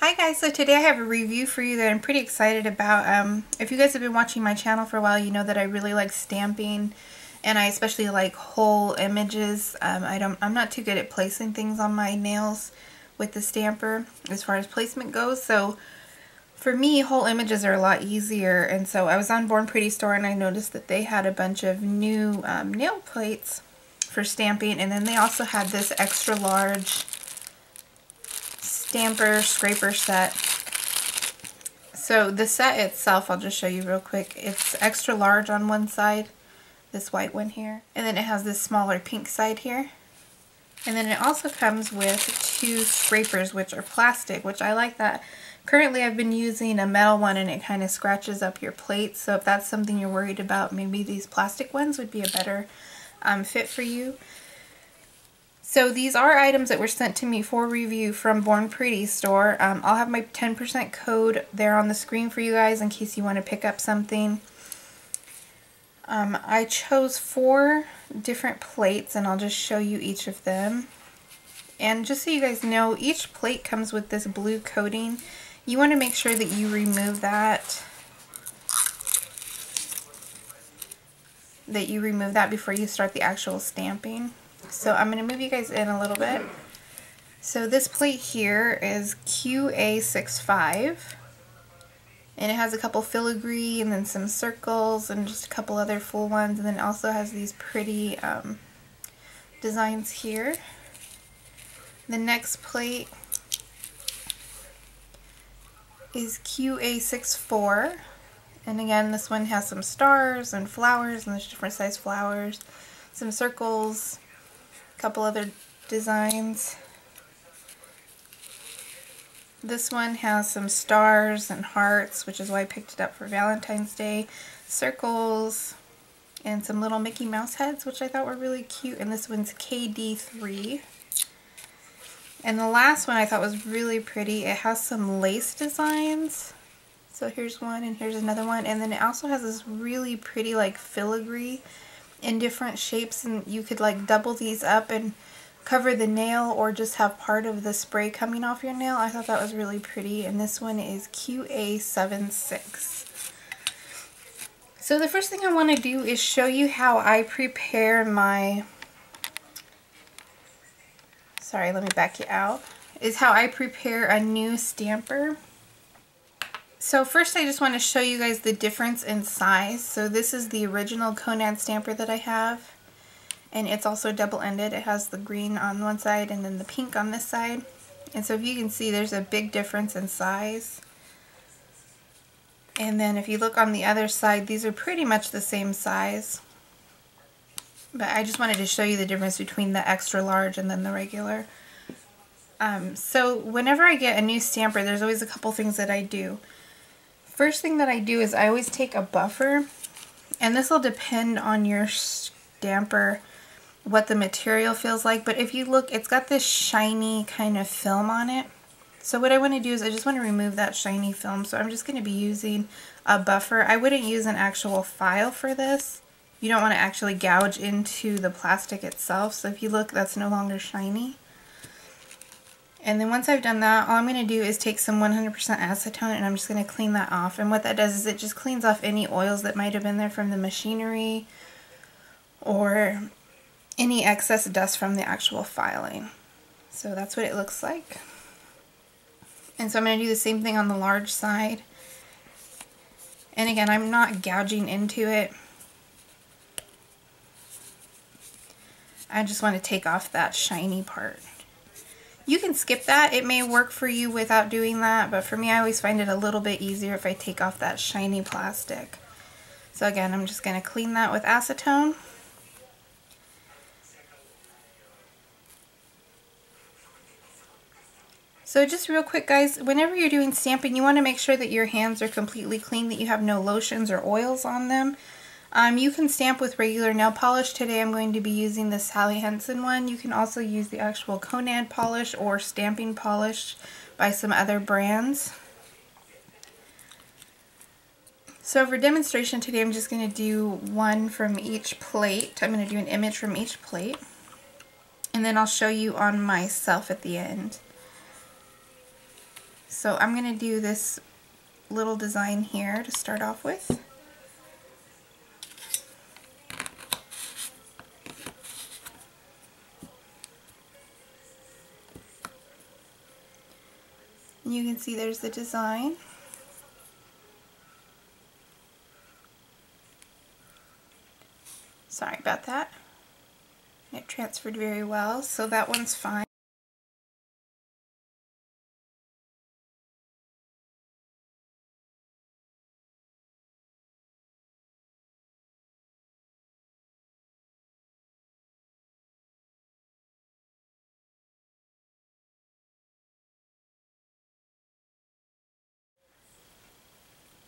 Hi guys, so today I have a review for you that I'm pretty excited about. If you guys have been watching my channel for a while, you know that I really like stamping, and I especially like whole images. I'm not too good at placing things on my nails with the stamper as far as placement goes, so for me whole images are a lot easier. And so I was on BornPrettyStore and I noticed that they had a bunch of new nail plates for stamping, and then they also had this extra large stamper scraper set. So the set itself, I'll just show you real quick. It's extra large on one side, this white one here, and then it has this smaller pink side here. And then it also comes with two scrapers, which are plastic, which I like that. Currently I've been using a metal one and it kind of scratches up your plate, so if that's something you're worried about, maybe these plastic ones would be a better fit for you. So these are items that were sent to me for review from BornPrettyStore. I'll have my 10% code there on the screen for you guys in case you want to pick up something. I chose 4 different plates and I'll just show you each of them. And just so you guys know, each plate comes with this blue coating. You want to make sure that you remove that. Before you start the actual stamping. So I'm going to move you guys in a little bit. So this plate here is QA65, and it has a couple filigree and then some circles and just a couple other full ones, and then it also has these pretty designs here. The next plate is QA64, and again this one has some stars and flowers, and there's different size flowers, some circles, couple other designs. This one has some stars and hearts, which is why I picked it up for Valentine's Day, circles, and some little Mickey Mouse heads, which I thought were really cute. And this one's KD3. And the last one I thought was really pretty. It has some lace designs. So here's one and here's another one, and then it also has this really pretty like filigree in different shapes, and you could like double these up and cover the nail or just have part of the spray coming off your nail. I thought that was really pretty, and this one is QA76. So the first thing I want to do is show you how I prepare my, sorry, let me back you out, is how I prepare a new stamper. So first I just want to show you guys the difference in size. So this is the original Conan stamper that I have, and it's also double-ended. It has the green on one side and then the pink on this side. And so if you can see, there's a big difference in size. And then if you look on the other side, these are pretty much the same size. But I just wanted to show you the difference between the extra large and then the regular. So whenever I get a new stamper, there's always a couple things that I do. First thing that I do is I always take a buffer, and this will depend on your stamper what the material feels like, but if you look, it's got this shiny kind of film on it. So what I want to do is I just want to remove that shiny film, so I'm just going to be using a buffer. I wouldn't use an actual file for this. You don't want to actually gouge into the plastic itself, so if you look, that's no longer shiny. And then once I've done that, all I'm going to do is take some 100% acetone and I'm just going to clean that off. And what that does is it just cleans off any oils that might have been there from the machinery or any excess dust from the actual filing. So that's what it looks like. And so I'm going to do the same thing on the large side. And again, I'm not gouging into it. I just want to take off that shiny part. You can skip that. It may work for you without doing that, but for me I always find it a little bit easier if I take off that shiny plastic. So again, I'm just going to clean that with acetone. So just real quick guys, whenever you're doing stamping, you want to make sure that your hands are completely clean, that you have no lotions or oils on them. You can stamp with regular nail polish. Today I'm going to be using the Sally Hansen one. You can also use the actual Conan polish or stamping polish by some other brands. So for demonstration today, I'm just going to do one from each plate. I'm going to do an image from each plate, and then I'll show you on myself at the end. So I'm going to do this little design here to start off with. And you can see there's the design. Sorry about that. It transferred very well, so that one's fine.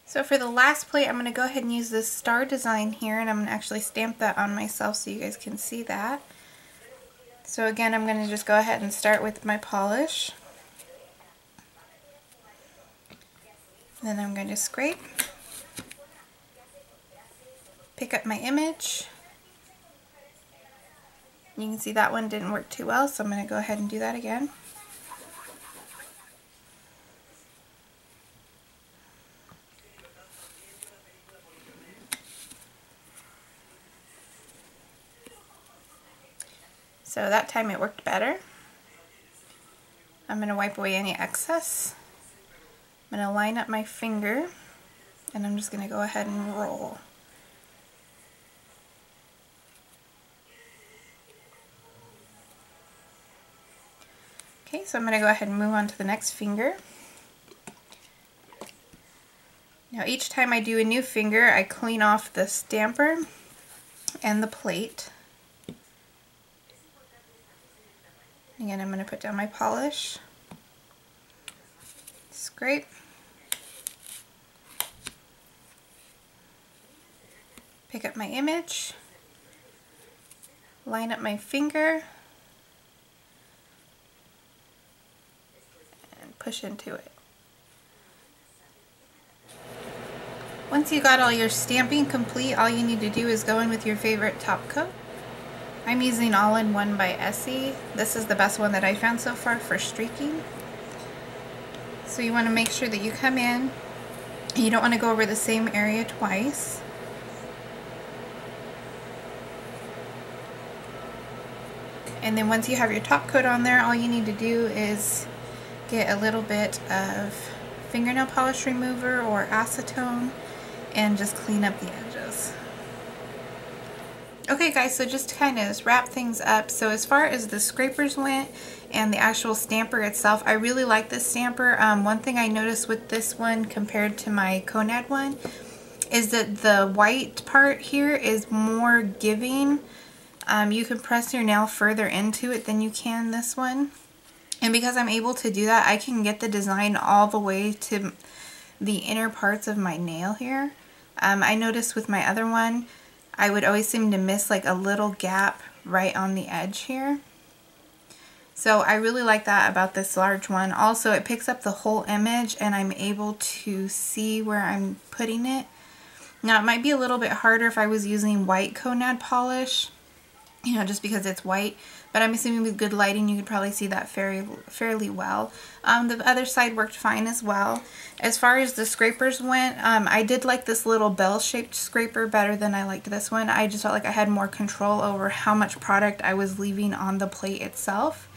So for the last plate, I'm going to go ahead and use this star design here, and I'm going to actually stamp that on myself so you guys can see that. So again, I'm going to just go ahead and start with my polish. Then I'm going to scrape, pick up my image. You can see that one didn't work too well, so I'm going to go ahead and do that again. So that time it worked better. I'm going to wipe away any excess. I'm going to line up my finger, and I'm just going to go ahead and roll. Okay, so I'm going to go ahead and move on to the next finger. Now each time I do a new finger, I clean off the stamper and the plate. Again, I'm going to put down my polish, scrape, pick up my image, line up my finger, and push into it. Once you got all your stamping complete, all you need to do is go in with your favorite top coat. I'm using All-in-One by Essie. This is the best one that I found so far for streaking. So you want to make sure that you come in, and you don't want to go over the same area twice. And then once you have your top coat on there, all you need to do is get a little bit of fingernail polish remover or acetone and just clean up the edges. Okay guys, so just to kind of wrap things up, so as far as the scrapers went and the actual stamper itself, I really like this stamper. One thing I noticed with this one compared to my Conad one is that the white part here is more giving. You can press your nail further into it than you can this one. And because I'm able to do that, I can get the design all the way to the inner parts of my nail here. I noticed with my other one, I would always seem to miss like a little gap right on the edge here. So I really like that about this large one. Also, it picks up the whole image and I'm able to see where I'm putting it. Now it might be a little bit harder if I was using white Conad polish, you know, just because it's white, but I'm assuming with good lighting you could probably see that fairly well. The other side worked fine as well. As far as the scrapers went, I did like this little bell-shaped scraper better than I liked this one. I just felt like I had more control over how much product I was leaving on the plate itself.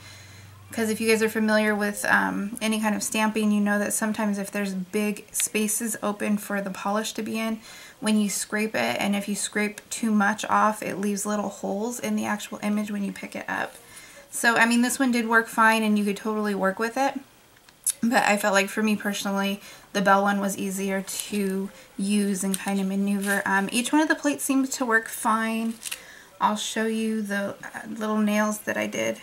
Because if you guys are familiar with any kind of stamping, you know that sometimes if there's big spaces open for the polish to be in, when you scrape it, and if you scrape too much off, it leaves little holes in the actual image when you pick it up. So, I mean, this one did work fine and you could totally work with it. But I felt like for me personally, the bell one was easier to use and kind of maneuver. Each one of the plates seemed to work fine. I'll show you the little nails that I did.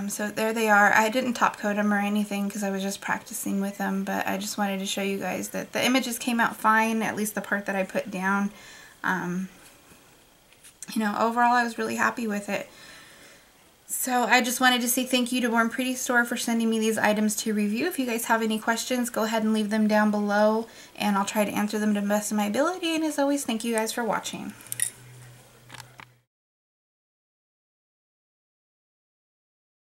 So there they are. I didn't top coat them or anything because I was just practicing with them, but I just wanted to show you guys that the images came out fine, at least the part that I put down. You know, overall I was really happy with it. So I just wanted to say thank you to BornPrettyStore for sending me these items to review. If you guys have any questions, go ahead and leave them down below and I'll try to answer them to the best of my ability. And as always, thank you guys for watching.